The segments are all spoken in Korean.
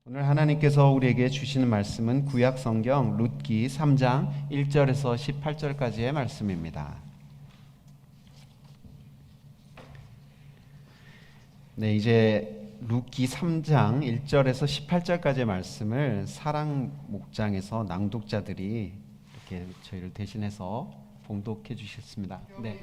오늘 하나님께서 우리에게 주시는 말씀은 구약 성경 룻기 3장 1절에서 18절까지의 말씀입니다. 네, 이제 룻기 3장 1절에서 18절까지의 말씀을 사랑 목장에서 낭독자들이 이렇게 저희를 대신해서 봉독해 주셨습니다. 네.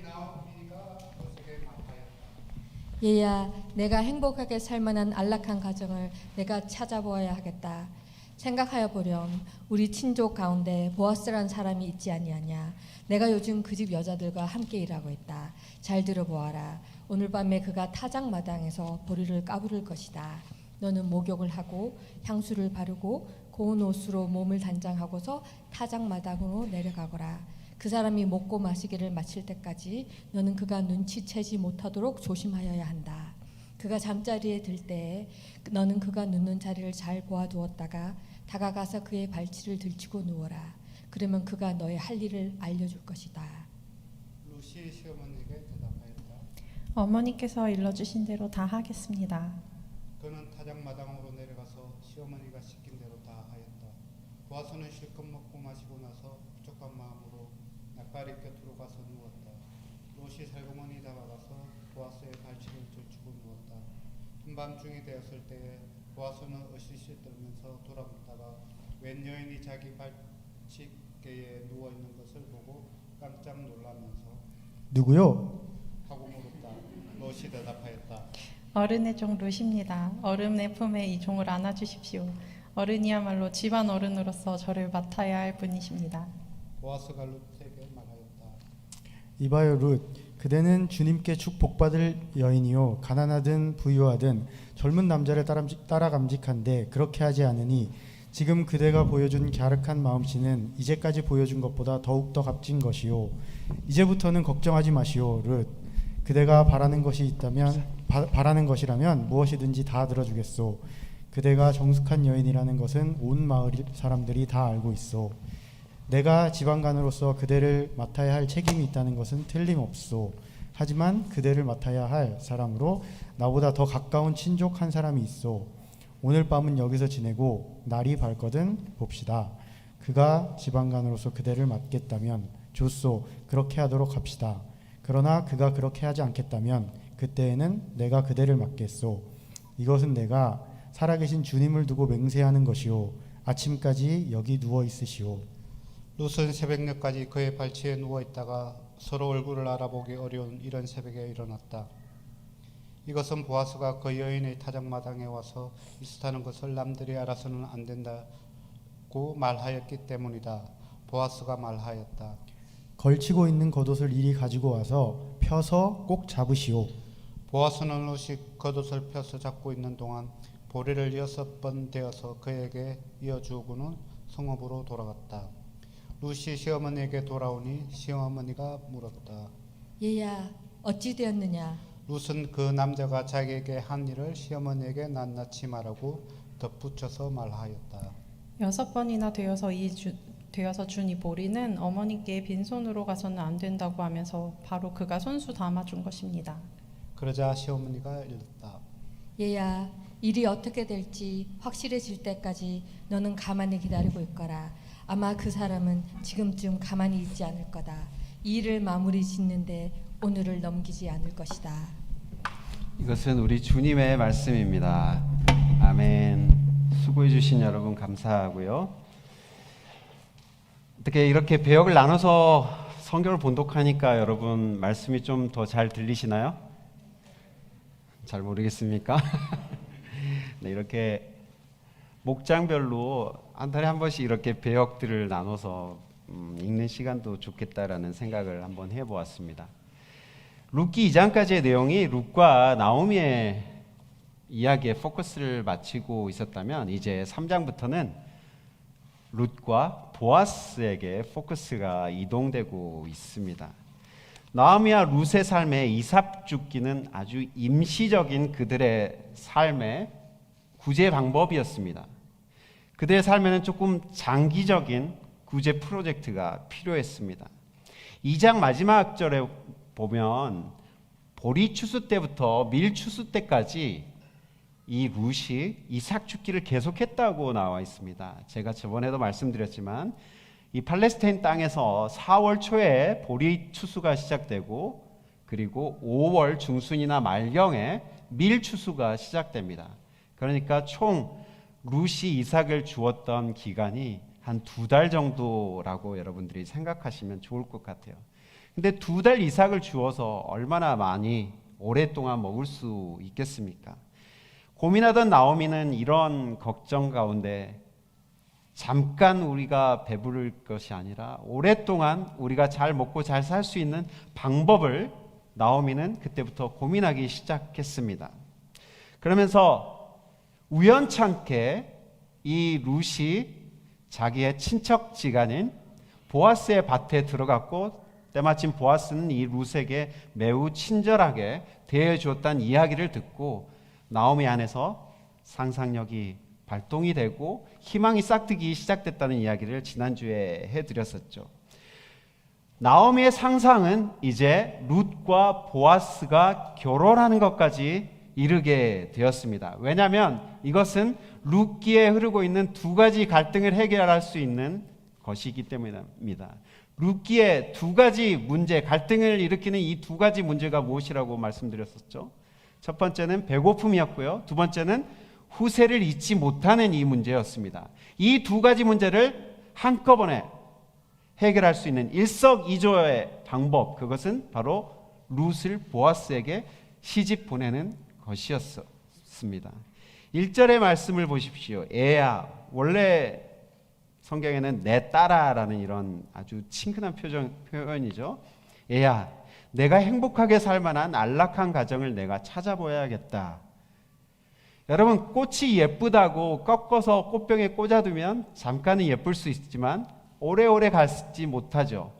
얘야, 내가 행복하게 살 만한 안락한 가정을 내가 찾아보아야 하겠다. 생각하여 보렴. 우리 친족 가운데 보아스란 사람이 있지 아니하냐. 내가 요즘 그 집 여자들과 함께 일하고 있다. 잘 들어보아라. 오늘 밤에 그가 타작 마당에서 보리를 까부를 것이다. 너는 목욕을 하고 향수를 바르고 고운 옷으로 몸을 단장하고서 타작 마당으로 내려가거라. 그 사람이 먹고 마시기를 마칠 때까지 너는 그가 눈치채지 못하도록 조심하여야 한다. 그가 잠자리에 들 때에 너는 그가 눕는 자리를 잘 보아두었다가 다가가서 그의 발치를 들치고 누워라. 그러면 그가 너의 할 일을 알려줄 것이다. 루시 시어머니에게 대답하였다. 어머니께서 일러주신 대로 다 하겠습니다. 그는 타작마당으로 내려가서 시어머니가 시킨 대로 다 하였다. 보아스는 실컷 먹고 마시고 나서 부족한 마음으로 낙가리 곁으로 가서 누웠다. 롯이 살구머니 다가가서 보아스의 발치를 들추고 누웠다. 한밤중이 되었을 때에 보아스는 으시시 떨면서 돌아붙다가 웬 여인이 자기 발치께에 누워있는 것을 보고 깜짝 놀라면서 누구요? 하고 물었다. 롯이 대답하였다. 어른의 종 룻입니다. 어른의 품에 이 종을 안아주십시오. 어른이야말로 집안 어른으로서 저를 맡아야 할 분이십니다. 보아스가 룻에게 말하였다. 이봐요 룻, 그대는 주님께 축복받을 여인이요 가난하든 부유하든 젊은 남자를 따라 감직한데 그렇게 하지 않으니 지금 그대가 보여준 갸륵한 마음씨는 이제까지 보여준 것보다 더욱 더 값진 것이요. 이제부터는 걱정하지 마시오 룻. 그대가 바라는 것이라면 무엇이든지 다 들어주겠소. 그대가 정숙한 여인이라는 것은 온 마을 사람들이 다 알고 있소. 내가 지방간으로서 그대를 맡아야 할 책임이 있다는 것은 틀림없소. 하지만 그대를 맡아야 할 사람으로 나보다 더 가까운 친족 한 사람이 있소. 오늘 밤은 여기서 지내고 날이 밝거든 봅시다. 그가 지방간으로서 그대를 맡겠다면 좋소. 그렇게 하도록 합시다. 그러나 그가 그렇게 하지 않겠다면 그때에는 내가 그대를 맡겠소. 이것은 내가 살아계신 주님을 두고 맹세하는 것이요 아침까지 여기 누워 있으시오. 룻은 새벽녘까지 그의 발치에 누워있다가 서로 얼굴을 알아보기 어려운 이런 새벽에 일어났다. 이것은 보아스가 그 여인의 타작마당에 와서 있었다는 것을 남들이 알아서는 안 된다고 말하였기 때문이다. 보아스가 말하였다. 걸치고 있는 겉옷을 이리 가지고 와서 펴서 꼭 잡으시오. 보아스는 룻이 겉옷을 펴서 잡고 있는 동안 보리를 6번 되어서 그에게 이어주고는 성읍으로 돌아갔다. 룻이 시어머니에게 돌아오니 시어머니가 물었다. 얘야, 어찌 되었느냐? 룻은 그 남자가 자기에게 한 일을 시어머니에게 낱낱이 말하고 덧붙여서 말하였다. 6번이나 되어서 준 이 보리는 어머니께 빈손으로 가서는 안 된다고 하면서 바로 그가 손수 담아준 것입니다. 그러자 시어머니가 일렀다. 얘야, 일이 어떻게 될지 확실해질 때까지 너는 가만히 기다리고 있거라. 아마 그 사람은 지금쯤 가만히 있지 않을 거다. 이 일을 마무리 짓는데 오늘을 넘기지 않을 것이다. 이것은 우리 주님의 말씀입니다. 아멘. 수고해 주신 여러분 감사하고요. 어떻게 이렇게 배역을 나눠서 성경을 본독하니까 여러분 말씀이 좀 더 잘 들리시나요? 잘 모르겠습니까? 네, 이렇게 목장별로 한 달에 한 번씩 이렇게 배역들을 나눠서 읽는 시간도 좋겠다라는 생각을 한번 해보았습니다. 룻기 2장까지의 내용이 룻과 나오미의 이야기에 포커스를 맞추고 있었다면 이제 3장부터는 룻과 보아스에게 포커스가 이동되고 있습니다. 나오미와 룻의 삶에 이삭 죽기는 아주 임시적인 그들의 삶의 구제 방법이었습니다. 그들의 삶에는 조금 장기적인 구제 프로젝트가 필요했습니다. 2장 마지막 절에 보면 보리 추수 때부터 밀 추수 때까지 이 룻이 이삭 죽기를 계속했다고 나와 있습니다. 제가 저번에도 말씀드렸지만 이 팔레스타인 땅에서 4월 초에 보리 추수가 시작되고 그리고 5월 중순이나 말경에 밀 추수가 시작됩니다. 그러니까 총 룻이 이삭을 주었던 기간이 한 2달 정도라고 여러분들이 생각하시면 좋을 것 같아요. 근데 2달 이삭을 주어서 얼마나 많이 오랫동안 먹을 수 있겠습니까? 고민하던 나오미는 이런 걱정 가운데 잠깐 우리가 배부를 것이 아니라 오랫동안 우리가 잘 먹고 잘 살 수 있는 방법을 나오미는 그때부터 고민하기 시작했습니다. 그러면서 우연찮게 이 룻이 자기의 친척 지간인 보아스의 밭에 들어갔고 때마침 보아스는 이 룻에게 매우 친절하게 대해주었다는 이야기를 듣고 나오미 안에서 상상력이 발동이 되고 희망이 싹트기 시작됐다는 이야기를 지난주에 해드렸었죠. 나오미의 상상은 이제 룻과 보아스가 결혼하는 것까지 이르게 되었습니다. 왜냐하면 이것은 룻기에 흐르고 있는 2가지 갈등을 해결할 수 있는 것이기 때문입니다. 룻기의 2가지 문제, 갈등을 일으키는 이 2가지 문제가 무엇이라고 말씀드렸었죠? 첫 번째는 배고픔이었고요. 두 번째는 후세를 잊지 못하는 이 문제였습니다. 이 2가지 문제를 한꺼번에 해결할 수 있는 일석이조의 방법, 그것은 바로 룻을 보아스에게 시집 보내는 것이었습니다. 1절의 말씀을 보십시오. 애야, 원래 성경에는 내 딸아라는 이런 아주 친근한 표현이죠. 애야, 내가 행복하게 살 만한 안락한 가정을 내가 찾아보아야겠다. 여러분, 꽃이 예쁘다고 꺾어서 꽃병에 꽂아두면 잠깐은 예쁠 수 있지만 오래오래 가지 못하죠.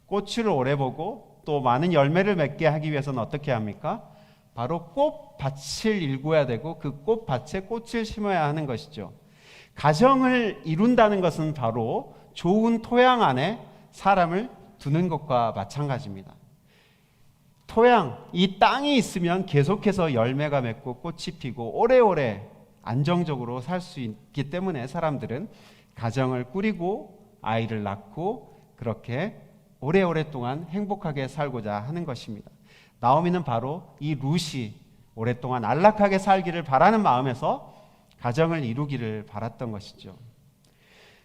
꽃을 오래 보고 또 많은 열매를 맺게 하기 위해서는 어떻게 합니까? 바로 꽃밭을 일궈야 되고 그 꽃밭에 꽃을 심어야 하는 것이죠. 가정을 이룬다는 것은 바로 좋은 토양 안에 사람을 두는 것과 마찬가지입니다. 토양, 이 땅이 있으면 계속해서 열매가 맺고 꽃이 피고 오래오래 안정적으로 살 수 있기 때문에 사람들은 가정을 꾸리고 아이를 낳고 그렇게 오래오래 동안 행복하게 살고자 하는 것입니다. 나오미는 바로 이 룻이 오랫동안 안락하게 살기를 바라는 마음에서 가정을 이루기를 바랐던 것이죠.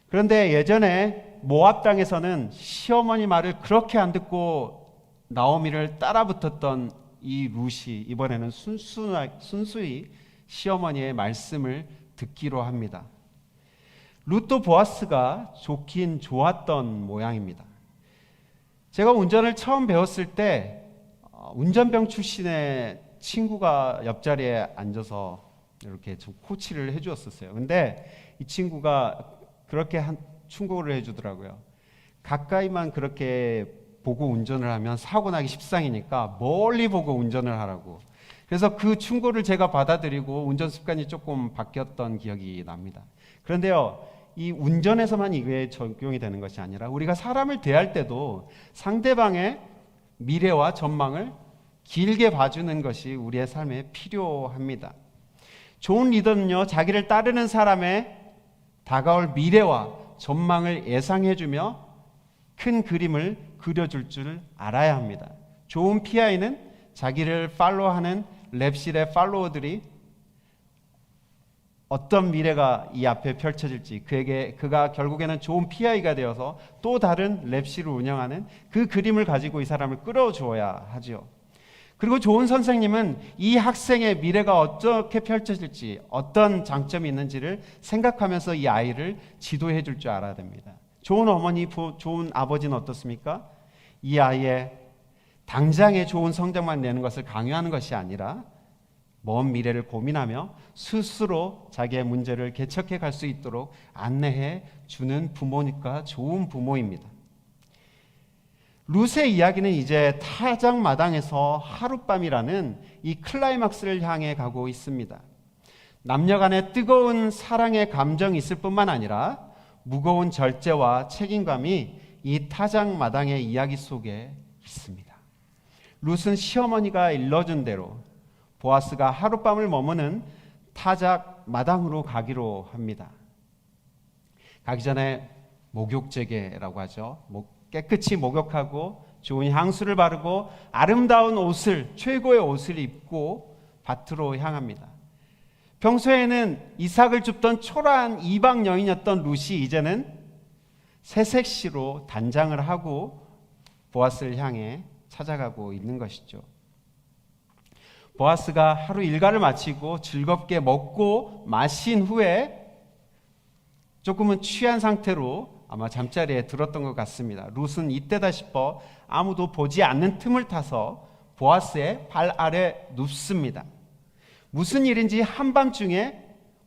그런데 예전에 모압 땅에서는 시어머니 말을 그렇게 안 듣고 나오미를 따라붙었던 이 룻이 이번에는 순수히 시어머니의 말씀을 듣기로 합니다. 룻도 보아스가 좋긴 좋았던 모양입니다. 제가 운전을 처음 배웠을 때 운전병 출신의 친구가 옆자리에 앉아서 이렇게 좀 코치를 해주었었어요. 근데 이 친구가 그렇게 충고를 해주더라고요. 가까이만 그렇게 보고 운전을 하면 사고 나기 십상이니까 멀리 보고 운전을 하라고. 그래서 그 충고를 제가 받아들이고 운전 습관이 조금 바뀌었던 기억이 납니다. 그런데요, 이 운전에서만 이게 적용이 되는 것이 아니라 우리가 사람을 대할 때도 상대방의 미래와 전망을 길게 봐주는 것이 우리의 삶에 필요합니다. 좋은 리더는요, 자기를 따르는 사람의 다가올 미래와 전망을 예상해주며 큰 그림을 그려줄 줄 알아야 합니다. 좋은 PI는 자기를 팔로우하는 랩실의 팔로워들이 어떤 미래가 이 앞에 펼쳐질지 그가 결국에는 좋은 PI가 되어서 또 다른 랩실을 운영하는 그 그림을 가지고 이 사람을 끌어주어야 하죠. 그리고 좋은 선생님은 이 학생의 미래가 어떻게 펼쳐질지 어떤 장점이 있는지를 생각하면서 이 아이를 지도해 줄 줄 알아야 됩니다. 좋은 어머니, 좋은 아버지는 어떻습니까? 이 아이의 당장의 좋은 성적만 내는 것을 강요하는 것이 아니라 먼 미래를 고민하며 스스로 자기의 문제를 개척해 갈 수 있도록 안내해 주는 부모니까 좋은 부모입니다. 룻의 이야기는 이제 타작마당에서 하룻밤이라는 이 클라이막스를 향해 가고 있습니다. 남녀 간의 뜨거운 사랑의 감정이 있을 뿐만 아니라 무거운 절제와 책임감이 이 타작마당의 이야기 속에 있습니다. 룻은 시어머니가 일러준 대로 보아스가 하룻밤을 머무는 타작 마당으로 가기로 합니다. 가기 전에 목욕제계라고 하죠. 깨끗이 목욕하고 좋은 향수를 바르고 아름다운 옷을, 최고의 옷을 입고 밭으로 향합니다. 평소에는 이삭을 줍던 초라한 이방 여인이었던 룻이 이제는 새색시로 단장을 하고 보아스를 향해 찾아가고 있는 것이죠. 보아스가 하루 일과를 마치고 즐겁게 먹고 마신 후에 조금은 취한 상태로 아마 잠자리에 들었던 것 같습니다. 룻은 이때다 싶어 아무도 보지 않는 틈을 타서 보아스의 발 아래 눕습니다. 무슨 일인지 한밤중에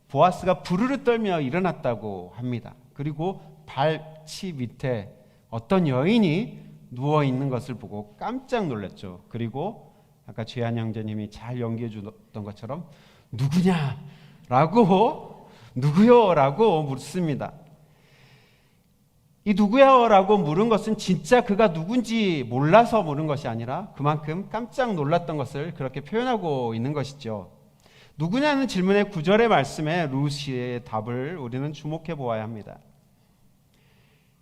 보아스가 부르르 떨며 일어났다고 합니다. 그리고 발치 밑에 어떤 여인이 누워 있는 것을 보고 깜짝 놀랐죠. 그리고 아까 최한 형제님이 잘 연기해 주던 것처럼 누구요? 라고 묻습니다. 이 누구야? 라고 물은 것은 진짜 그가 누군지 몰라서 물은 것이 아니라 그만큼 깜짝 놀랐던 것을 그렇게 표현하고 있는 것이죠. 누구냐는 질문의 9절의 말씀에 룻의 답을 우리는 주목해 보아야 합니다.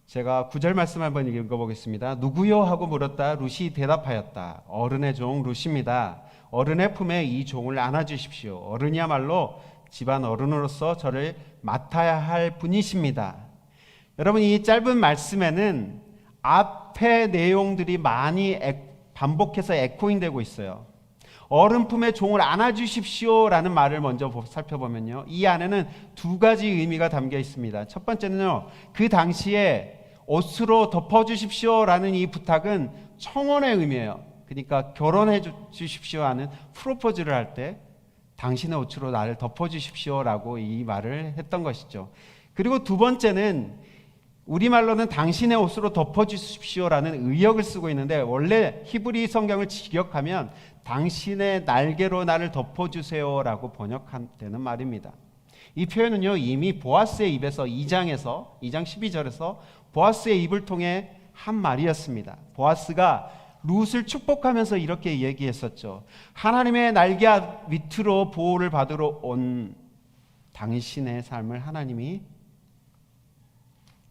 제가 9절 말씀 한번 읽어보겠습니다. 누구요? 하고 물었다. 룻이 대답하였다. 어른의 종 룻입니다. 어른의 품에 이 종을 안아주십시오. 어른이야말로 집안 어른으로서 저를 맡아야 할 분이십니다. 여러분, 이 짧은 말씀에는 앞의 내용들이 많이 반복해서 에코잉되고 있어요. 어른 품에 종을 안아주십시오라는 말을 먼저 살펴보면요, 이 안에는 두 가지 의미가 담겨 있습니다. 첫 번째는요, 그 당시에 옷으로 덮어주십시오라는 이 부탁은 청혼의 의미예요. 그러니까 결혼해 주십시오 하는 프로포즈를 할 때 당신의 옷으로 나를 덮어주십시오라고 이 말을 했던 것이죠. 그리고 두 번째는 우리말로는 당신의 옷으로 덮어주십시오라는 의역을 쓰고 있는데, 원래 히브리 성경을 직역하면 당신의 날개로 나를 덮어주세요라고 번역되는 말입니다. 이 표현은요, 이미 보아스의 입에서 2장 12절에서 보아스의 입을 통해 한 말이었습니다. 보아스가 룻을 축복하면서 이렇게 얘기했었죠. 하나님의 날개 밑으로 보호를 받으러 온 당신의 삶을 하나님이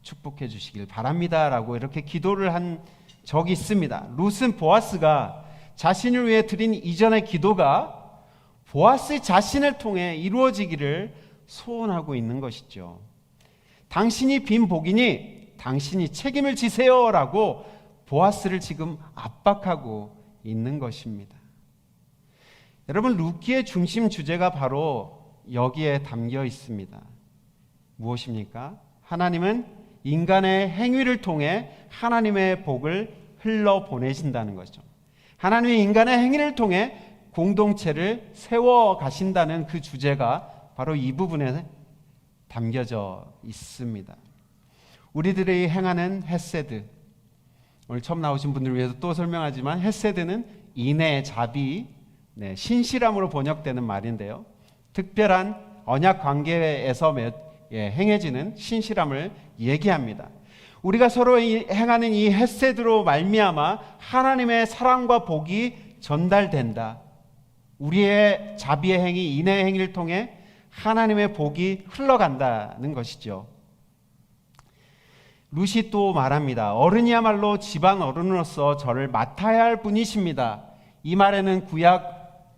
축복해 주시길 바랍니다 라고 이렇게 기도를 한 적이 있습니다. 룻은 보아스가 자신을 위해 드린 이전의 기도가 보아스 자신을 통해 이루어지기를 소원하고 있는 것이죠. 당신이 빈 복이니 당신이 책임을 지세요 라고 보아스를 지금 압박하고 있는 것입니다. 여러분, 룻기의 중심 주제가 바로 여기에 담겨 있습니다. 무엇입니까? 하나님은 인간의 행위를 통해 하나님의 복을 흘러보내신다는 거죠. 하나님이 인간의 행위를 통해 공동체를 세워 가신다는 그 주제가 바로 이 부분에 담겨져 있습니다. 우리들이 행하는 헤세드, 오늘 처음 나오신 분들을 위해서 또 설명하지만 헤세드는 인애, 자비, 신실함으로 번역되는 말인데요, 특별한 언약 관계에서 행해지는 신실함을 얘기합니다. 우리가 서로 행하는 이 헤세드로 말미암아 하나님의 사랑과 복이 전달된다. 우리의 자비의 행위, 인애의 행위를 통해 하나님의 복이 흘러간다는 것이죠. 룻이 또 말합니다. 어른이야말로 집안 어른으로서 저를 맡아야 할 분이십니다. 이 말에는 구약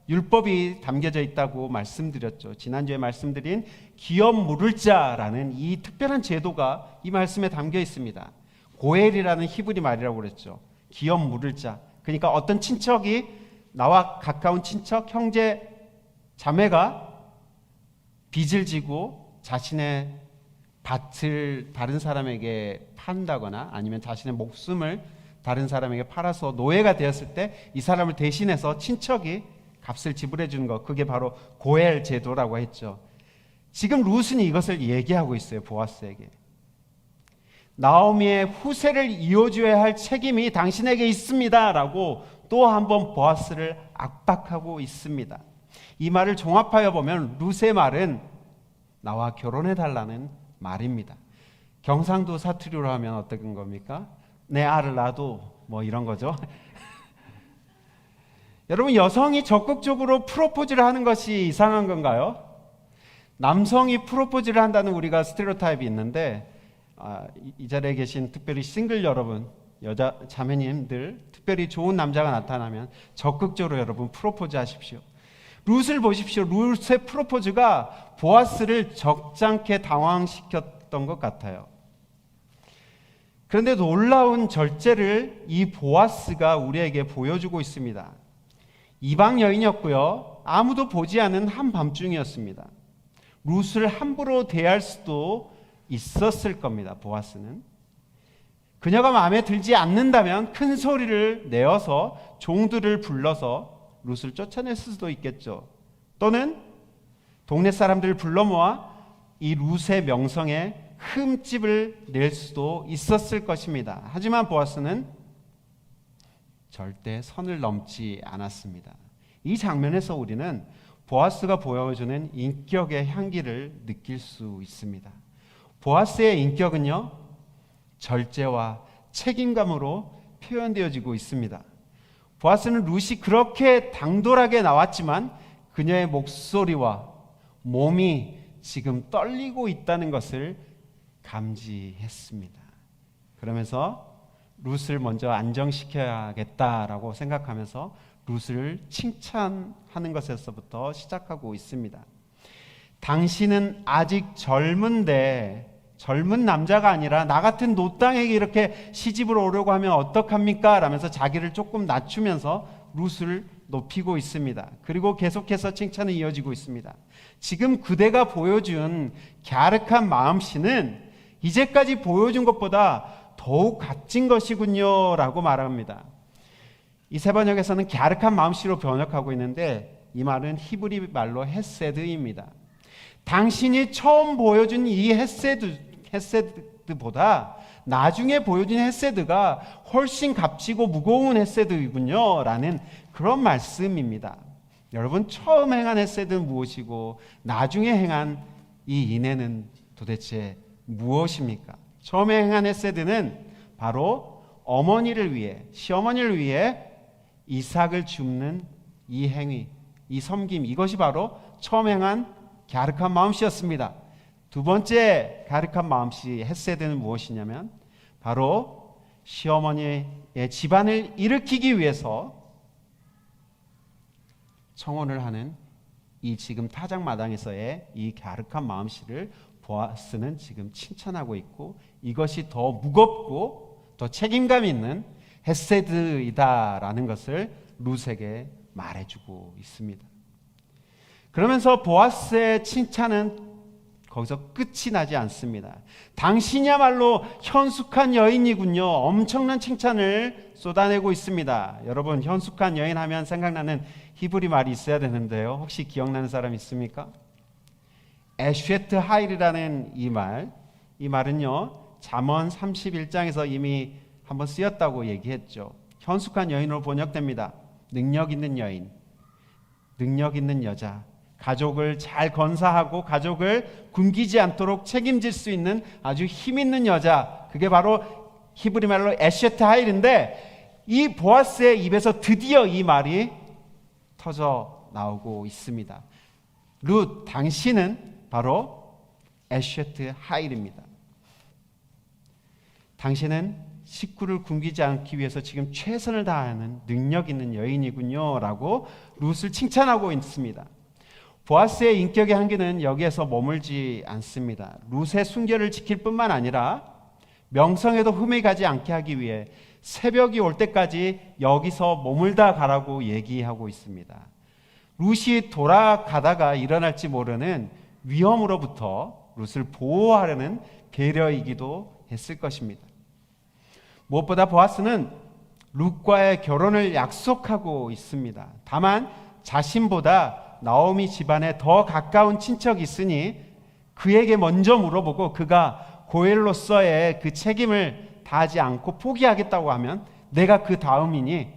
율법이 담겨져 있다고 말씀드렸죠. 지난주에 말씀드린 기업 물을 자라는 이 특별한 제도가 이 말씀에 담겨 있습니다. 고엘이라는 히브리 말이라고 그랬죠. 기업 물을 자. 그러니까 어떤 친척이, 나와 가까운 친척, 형제, 자매가 빚을 지고 자신의 밭을 다른 사람에게 판다거나 아니면 자신의 목숨을 다른 사람에게 팔아서 노예가 되었을 때 이 사람을 대신해서 친척이 값을 지불해 주는 것, 그게 바로 고엘 제도라고 했죠. 지금 룻은 이것을 얘기하고 있어요. 보아스에게. 나오미의 후세를 이어줘야 할 책임이 당신에게 있습니다 라고 또 한번 보아스를 압박하고 있습니다. 이 말을 종합하여 보면 룻의 말은 나와 결혼해 달라는 말입니다. 경상도 사투리로 하면 어떤 겁니까? 내 알을 놔도 뭐 이런 거죠. 여러분, 여성이 적극적으로 프로포즈를 하는 것이 이상한 건가요? 남성이 프로포즈를 한다는 우리가 스테레오타입이 있는데 이 자리에 계신 특별히 싱글 여러분, 여자 자매님들, 특별히 좋은 남자가 나타나면 적극적으로 여러분 프로포즈 하십시오. 룻을 보십시오. 룻의 프로포즈가 보아스를 적잖게 당황시켰던 것 같아요. 그런데 놀라운 절제를 이 보아스가 우리에게 보여주고 있습니다. 이방 여인이었고요. 아무도 보지 않은 한밤중이었습니다. 룻을 함부로 대할 수도 있었을 겁니다. 보아스는. 그녀가 마음에 들지 않는다면 큰 소리를 내어서 종들을 불러서 룻을 쫓아낼 수도 있겠죠. 또는 동네 사람들을 불러 모아 이 룻의 명성에 흠집을 낼 수도 있었을 것입니다. 하지만 보아스는 절대 선을 넘지 않았습니다. 이 장면에서 우리는 보아스가 보여주는 인격의 향기를 느낄 수 있습니다. 보아스의 인격은요, 절제와 책임감으로 표현되어지고 있습니다. 보아스는 룻이 그렇게 당돌하게 나왔지만 그녀의 목소리와 몸이 지금 떨리고 있다는 것을 감지했습니다. 그러면서 룻을 먼저 안정시켜야겠다라고 생각하면서 룻을 칭찬하는 것에서부터 시작하고 있습니다. 당신은 아직 젊은데 젊은 남자가 아니라 나 같은 노땅에게 이렇게 시집을 오려고 하면 어떡합니까? 라면서 자기를 조금 낮추면서 룻을 높이고 있습니다. 그리고 계속해서 칭찬은 이어지고 있습니다. 지금 그대가 보여준 갸륵한 마음씨는 이제까지 보여준 것보다 더욱 값진 것이군요 라고 말합니다. 이 세 번역에서는 갸륵한 마음씨로 번역하고 있는데 이 말은 히브리 말로 헤세드입니다. 당신이 처음 보여준 이 헤세드보다 나중에 보여준 헤세드가 훨씬 값지고 무거운 헤세드이군요 라는 그런 말씀입니다. 여러분, 처음 행한 헤세드는 무엇이고 나중에 행한 이 인애는 도대체 무엇입니까? 처음에 행한 헤세드는 바로 어머니를 위해, 시어머니를 위해 이삭을 줍는 이 행위, 이 섬김, 이것이 바로 처음 행한 갸륵한 마음씨였습니다. 두 번째 갸륵한 마음씨 헤세드는 무엇이냐면 바로 시어머니의 집안을 일으키기 위해서 청혼을 하는 이 지금 타작마당에서의 이 갸륵한 마음씨를 보아스는 지금 칭찬하고 있고 이것이 더 무겁고 더 책임감 있는 헤세드이다라는 것을 룻에게 말해주고 있습니다. 그러면서 보아스의 칭찬은 거기서 끝이 나지 않습니다. 당신이야말로 현숙한 여인이군요. 엄청난 칭찬을 쏟아내고 있습니다. 여러분, 현숙한 여인 하면 생각나는 히브리 말이 있어야 되는데요. 혹시 기억나는 사람 있습니까? 에쉐트 하일이라는 이 말은요, 잠언 31장에서 이미 한번 쓰였다고 얘기했죠. 현숙한 여인으로 번역됩니다. 능력 있는 여인, 능력 있는 여자, 가족을 잘 건사하고 가족을 굶기지 않도록 책임질 수 있는 아주 힘 있는 여자, 그게 바로 히브리 말로 에쉐트 하일인데 이 보아스의 입에서 드디어 이 말이 터져 나오고 있습니다. 룻, 당신은 바로 에쉐트 하일입니다. 당신은 식구를 굶기지 않기 위해서 지금 최선을 다하는 능력 있는 여인이군요 라고 룻을 칭찬하고 있습니다. 보아스의 인격의 한계는 여기에서 머물지 않습니다. 룻의 순결을 지킬 뿐만 아니라 명성에도 흠이 가지 않게 하기 위해 새벽이 올 때까지 여기서 머물다 가라고 얘기하고 있습니다. 룻이 돌아가다가 일어날지 모르는 위험으로부터 룻을 보호하려는 배려이기도 했을 것입니다. 무엇보다 보아스는 룻과의 결혼을 약속하고 있습니다. 다만 자신보다 나오미 집안에 더 가까운 친척이 있으니 그에게 먼저 물어보고 그가 고엘로서의 그 책임을 다하지 않고 포기하겠다고 하면 내가 그 다음이니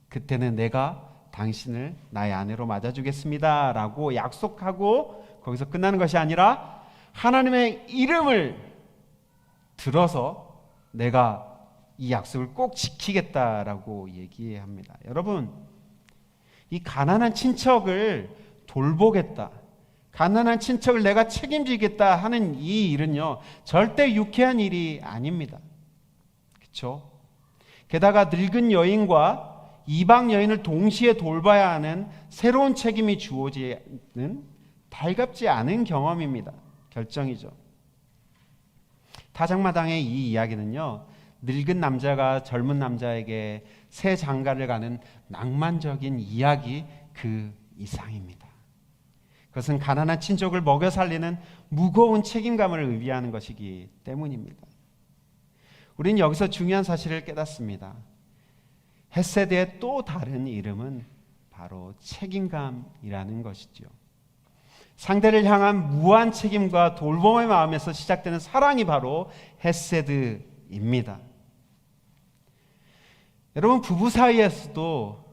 그때는 내가 당신을 나의 아내로 맞아주겠습니다 라고 약속하고 거기서 끝나는 것이 아니라 하나님의 이름을 들어서 내가 이 약속을 꼭 지키겠다라고 얘기합니다. 여러분, 이 가난한 친척을 돌보겠다, 가난한 친척을 내가 책임지겠다 하는 이 일은요, 절대 유쾌한 일이 아닙니다. 그렇죠? 게다가 늙은 여인과 이방 여인을 동시에 돌봐야 하는 새로운 책임이 주어지는 달갑지 않은 경험입니다. 결정이죠. 타작마당의 이 이야기는요, 늙은 남자가 젊은 남자에게 새 장가를 가는 낭만적인 이야기 그 이상입니다. 그것은 가난한 친족을 먹여 살리는 무거운 책임감을 의미하는 것이기 때문입니다. 우리는 여기서 중요한 사실을 깨닫습니다. 헤세드의 또 다른 이름은 바로 책임감이라는 것이죠. 상대를 향한 무한 책임과 돌봄의 마음에서 시작되는 사랑이 바로 헤세드입니다. 여러분, 부부 사이에서도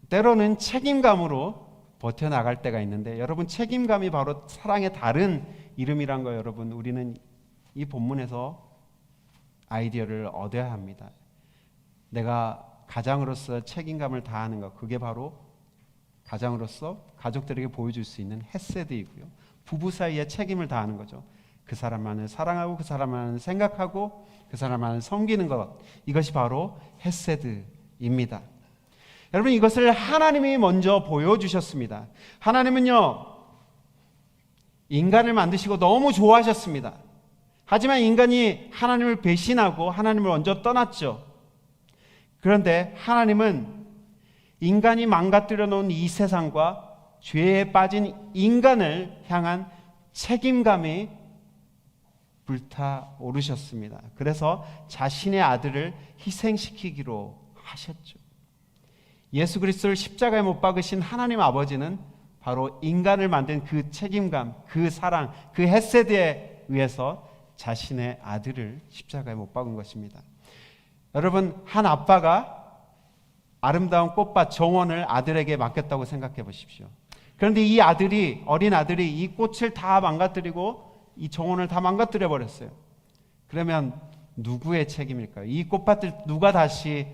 때로는 책임감으로 버텨나갈 때가 있는데, 여러분, 책임감이 바로 사랑의 다른 이름이란 거 여러분, 우리는 이 본문에서 아이디어를 얻어야 합니다. 내가 가장으로서 책임감을 다하는 것, 그게 바로 가장으로서 가족들에게 보여줄 수 있는 헤세드이고요. 부부 사이에 책임을 다하는 거죠. 그 사람만을 사랑하고 그 사람만을 생각하고 그 사람만을 섬기는 것, 이것이 바로 헤세드입니다. 여러분, 이것을 하나님이 먼저 보여주셨습니다. 하나님은요, 인간을 만드시고 너무 좋아하셨습니다. 하지만 인간이 하나님을 배신하고 하나님을 먼저 떠났죠. 그런데 하나님은 인간이 망가뜨려 놓은 이 세상과 죄에 빠진 인간을 향한 책임감이 불타오르셨습니다. 그래서 자신의 아들을 희생시키기로 하셨죠. 예수 그리스도를 십자가에 못 박으신 하나님 아버지는 바로 인간을 만든 그 책임감, 그 사랑, 그 헤세드에 의해서 자신의 아들을 십자가에 못 박은 것입니다. 여러분, 한 아빠가 아름다운 꽃밭 정원을 아들에게 맡겼다고 생각해 보십시오. 그런데 이 아들이, 어린 아들이 이 꽃을 다 망가뜨리고 이 정원을 다 망가뜨려 버렸어요. 그러면 누구의 책임일까요? 이 꽃밭을 누가 다시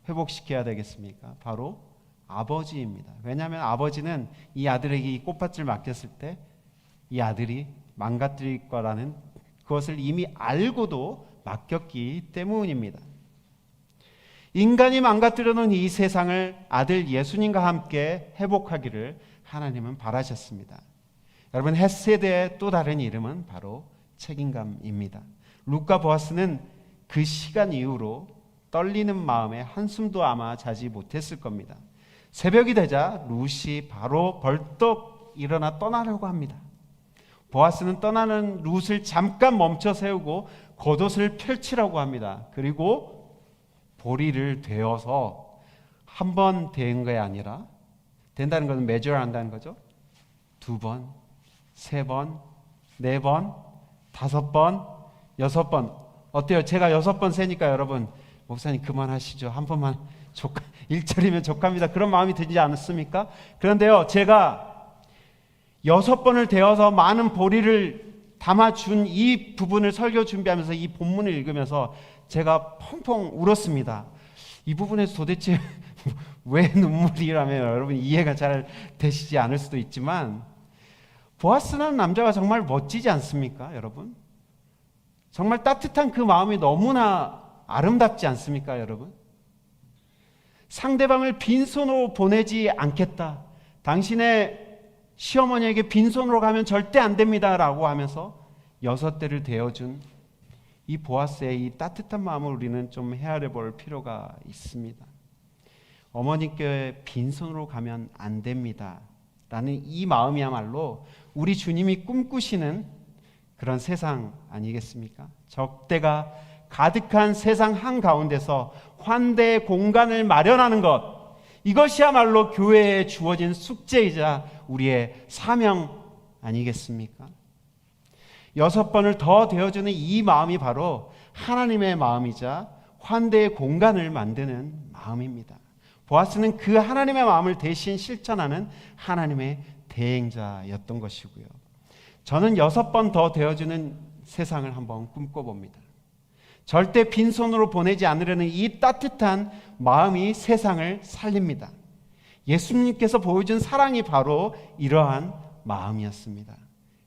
회복시켜야 되겠습니까? 바로 아버지입니다. 왜냐하면 아버지는 이 아들에게 이 꽃밭을 맡겼을 때 이 아들이 망가뜨릴 거라는 그것을 이미 알고도 맡겼기 때문입니다. 인간이 망가뜨려 놓은 이 세상을 아들 예수님과 함께 회복하기를 하나님은 바라셨습니다. 여러분, 헤세드의 또 다른 이름은 바로 책임감입니다. 룻과 보아스는 그 시간 이후로 떨리는 마음에 한숨도 아마 자지 못했을 겁니다. 새벽이 되자 룻이 바로 벌떡 일어나 떠나려고 합니다. 보아스는 떠나는 룻을 잠깐 멈춰 세우고 겉옷을 펼치라고 합니다. 그리고 보리를 되어서 한 번 된 게 아니라, 된다는 것은 measure 한다는 거죠. 2번, 3번, 4번, 5번, 6번. 어때요? 제가 6번 세니까 여러분, 목사님 그만하시죠. 한 번만 일절이면 족합니다. 그런 마음이 들지 않습니까? 그런데요, 제가 6번을 되어서 많은 보리를 담아준 이 부분을 설교 준비하면서 이 본문을 읽으면서 제가 펑펑 울었습니다. 이 부분에서 도대체 왜 눈물이라면 여러분 이해가 잘 되시지 않을 수도 있지만, 보아스라는 남자가 정말 멋지지 않습니까, 여러분? 정말 따뜻한 그 마음이 너무나 아름답지 않습니까, 여러분? 상대방을 빈손으로 보내지 않겠다. 당신의 시어머니에게 빈손으로 가면 절대 안 됩니다 라고 하면서 6대를 되어준 이 보아스의 이 따뜻한 마음을 우리는 좀 헤아려 볼 필요가 있습니다. 어머니께 빈손으로 가면 안 됩니다 라는 이 마음이야말로 우리 주님이 꿈꾸시는 그런 세상 아니겠습니까? 적대가 가득한 세상 한가운데서 환대의 공간을 마련하는 것, 이것이야말로 교회에 주어진 숙제이자 우리의 사명 아니겠습니까? 6번을 더 되어주는 이 마음이 바로 하나님의 마음이자 환대의 공간을 만드는 마음입니다. 보아스는 그 하나님의 마음을 대신 실천하는 하나님의 대행자였던 것이고요. 저는 6번 더 되어주는 세상을 한번 꿈꿔봅니다. 절대 빈손으로 보내지 않으려는 이 따뜻한 마음이 세상을 살립니다. 예수님께서 보여준 사랑이 바로 이러한 마음이었습니다.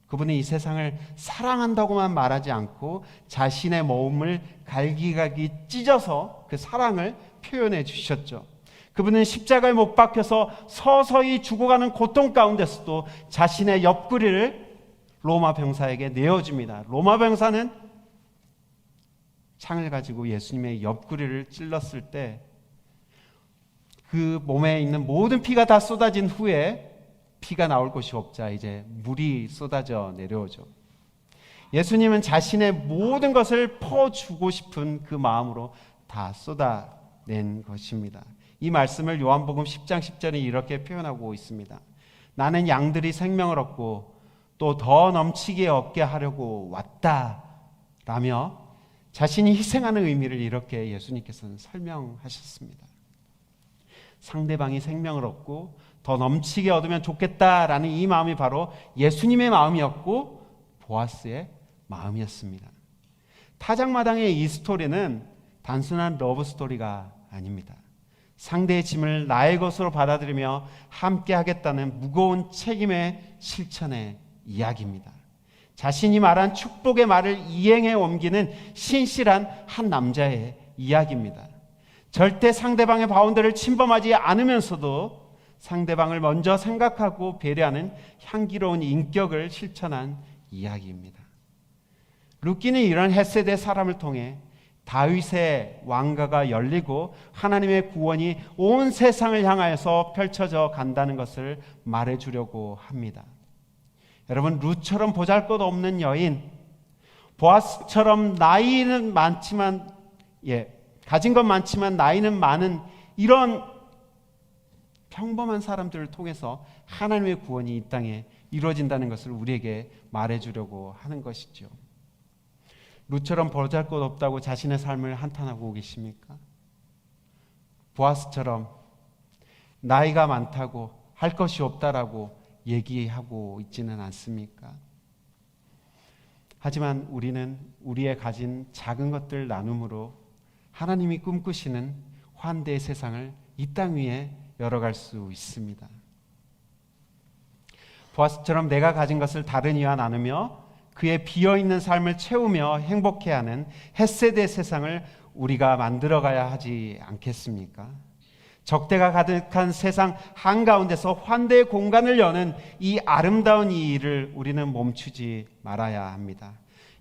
그분은 이 세상을 사랑한다고만 말하지 않고 자신의 몸을 갈기갈기 찢어서 그 사랑을 표현해 주셨죠. 그분은 십자가에 못 박혀서 서서히 죽어가는 고통 가운데서도 자신의 옆구리를 로마 병사에게 내어줍니다. 로마 병사는 창을 가지고 예수님의 옆구리를 찔렀을 때 그 몸에 있는 모든 피가 다 쏟아진 후에 피가 나올 곳이 없자 이제 물이 쏟아져 내려오죠. 예수님은 자신의 모든 것을 퍼주고 싶은 그 마음으로 다 쏟아낸 것입니다. 이 말씀을 요한복음 10장 10절에 이렇게 표현하고 있습니다. 나는 양들이 생명을 얻고 또 더 넘치게 얻게 하려고 왔다 라며 자신이 희생하는 의미를 이렇게 예수님께서는 설명하셨습니다. 상대방이 생명을 얻고 더 넘치게 얻으면 좋겠다라는 이 마음이 바로 예수님의 마음이었고 보아스의 마음이었습니다. 타작마당의 이 스토리는 단순한 러브 스토리가 아닙니다. 상대의 짐을 나의 것으로 받아들이며 함께 하겠다는 무거운 책임의 실천의 이야기입니다. 자신이 말한 축복의 말을 이행해 옮기는 신실한 한 남자의 이야기입니다. 절대 상대방의 바운더를 침범하지 않으면서도 상대방을 먼저 생각하고 배려하는 향기로운 인격을 실천한 이야기입니다. 루키는 이런 헷세대 사람을 통해 다윗의 왕가가 열리고 하나님의 구원이 온 세상을 향하여서 펼쳐져 간다는 것을 말해주려고 합니다. 여러분, 룻처럼 보잘것없는 여인, 보아스처럼 나이는 많지만 가진 건 많지만 나이는 많은 이런 평범한 사람들을 통해서 하나님의 구원이 이 땅에 이루어진다는 것을 우리에게 말해주려고 하는 것이죠. 룻처럼 보잘것없다고 자신의 삶을 한탄하고 계십니까? 보아스처럼 나이가 많다고 할 것이 없다라고 얘기하고 있지는 않습니까? 하지만 우리는 우리의 가진 작은 것들 나눔으로 하나님이 꿈꾸시는 환대의 세상을 이 땅 위에 열어갈 수 있습니다. 보아스처럼 내가 가진 것을 다른 이와 나누며 그의 비어있는 삶을 채우며 행복해하는 헷세대 세상을 우리가 만들어가야 하지 않겠습니까? 적대가 가득한 세상 한가운데서 환대의 공간을 여는 이 아름다운 이 일을 우리는 멈추지 말아야 합니다.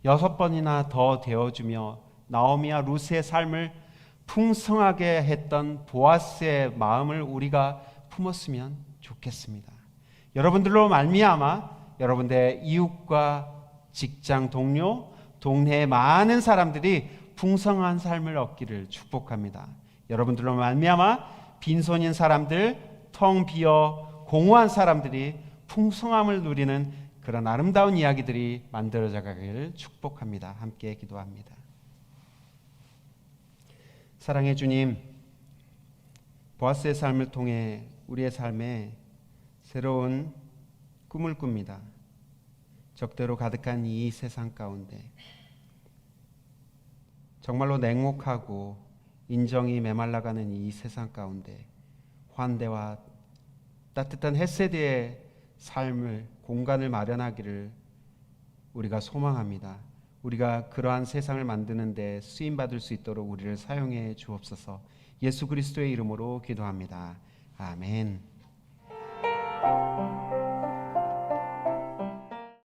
6번이나 더 되어주며 나오미와 룻의 삶을 풍성하게 했던 보아스의 마음을 우리가 품었으면 좋겠습니다. 여러분들로 말미암아 여러분들의 이웃과 직장 동료, 동네의 많은 사람들이 풍성한 삶을 얻기를 축복합니다. 여러분들로 말미암아 빈손인 사람들, 텅 비어 공허한 사람들이 풍성함을 누리는 그런 아름다운 이야기들이 만들어져 가기를 축복합니다. 함께 기도합니다. 사랑의 주님, 보아스의 삶을 통해 우리의 삶에 새로운 꿈을 꿉니다. 적대로 가득한 이 세상 가운데 정말로 냉혹하고 인정이 메말라가는 이 세상 가운데 환대와 따뜻한 헷세대의 삶을 공간을 마련하기를 우리가 소망합니다. 우리가 그러한 세상을 만드는 데 쓰임받을 수 있도록 우리를 사용해 주옵소서. 예수 그리스도의 이름으로 기도합니다. 아멘.